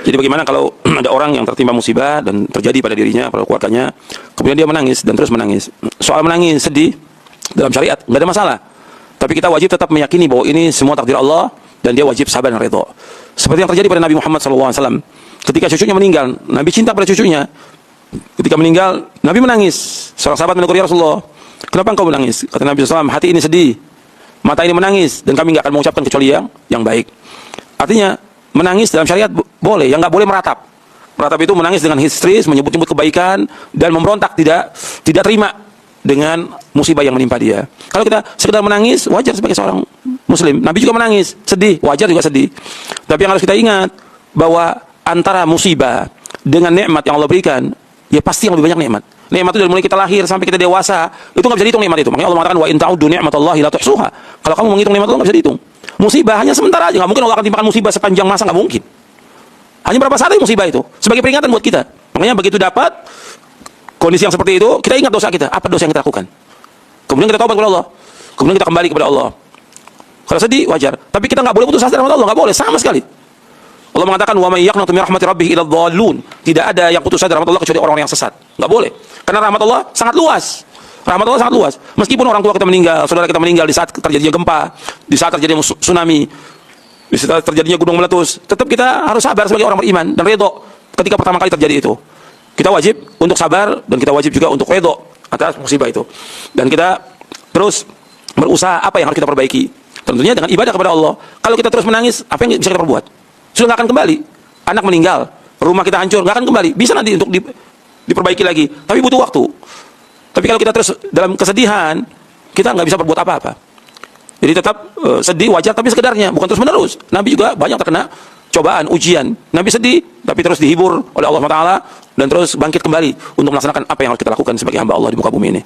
Jadi bagaimana kalau ada orang yang tertimpa musibah dan terjadi pada dirinya, pada keluarganya, kemudian dia menangis dan terus menangis. Soal menangis, sedih, dalam syariat nggak ada masalah. Tapi kita wajib tetap meyakini bahwa ini semua takdir Allah dan dia wajib sabar dan redha. Seperti yang terjadi pada Nabi Muhammad SAW. Ketika cucunya meninggal, Nabi cinta pada cucunya. Ketika meninggal, Nabi menangis. Seorang sahabat menegur, "Ya Rasulullah, kenapa engkau menangis?" Kata Nabi SAW, "Hati ini sedih, mata ini menangis, dan kami nggak akan mengucapkan kecuali yang baik." Artinya, menangis dalam syariat boleh, yang nggak boleh meratap. Meratap itu menangis dengan histeris, menyebut-nyebut kebaikan, dan memberontak, tidak terima dengan musibah yang menimpa dia. Kalau kita sekedar menangis, wajar sebagai seorang muslim. Nabi juga menangis, sedih, wajar juga sedih. Tapi yang harus kita ingat, bahwa antara musibah dengan nikmat yang Allah berikan, ya pasti yang lebih banyak nikmat. Nikmat itu dari mulai kita lahir sampai kita dewasa, itu nggak bisa dihitung nikmat itu. Makanya Allah mengatakan, "Wa in ta'uddu ni'matallahi la tuhsuha." Kalau kamu menghitung nikmat Allah, nggak bisa dihitung. Musibah hanya sementara aja, nggak mungkin Allah akan timpakan musibah sepanjang masa, nggak mungkin. Hanya berapa saat musibah itu, sebagai peringatan buat kita. Makanya begitu dapat kondisi yang seperti itu, kita ingat dosa kita, apa dosa yang kita lakukan. Kemudian kita taubat kepada Allah, kemudian kita kembali kepada Allah. Kalau sedih, wajar. Tapi kita nggak boleh putus asa dari rahmat Allah, nggak boleh, sama sekali. Allah mengatakan, "Wa may yaqnatu min rahmati rabbih illa dhallun." Tidak ada yang putus asa dari rahmat Allah kecuali orang-orang yang sesat. Nggak boleh. Karena rahmat Allah sangat luas. Rahmat Allah sangat luas. Meskipun orang tua kita meninggal, saudara kita meninggal di saat terjadinya gempa, di saat terjadinya tsunami, di saat terjadinya gunung meletus, tetap kita harus sabar sebagai orang beriman dan redho ketika pertama kali terjadi itu. Kita wajib untuk sabar dan kita wajib juga untuk redho atas musibah itu. Dan kita terus berusaha apa yang harus kita perbaiki. Tentunya dengan ibadah kepada Allah. Kalau kita terus menangis, apa yang bisa kita perbuat? Sudah nggak akan kembali. Anak meninggal, rumah kita hancur, nggak akan kembali. Bisa nanti untuk diperbaiki lagi, tapi butuh waktu. Tapi kalau kita terus dalam kesedihan, kita nggak bisa berbuat apa-apa. Jadi tetap sedih, wajar, tapi sekedarnya, bukan terus-menerus. Nabi juga banyak terkena cobaan, ujian. Nabi sedih, tapi terus dihibur oleh Allah SWT, dan terus bangkit kembali untuk melaksanakan apa yang harus kita lakukan sebagai hamba Allah di muka bumi ini.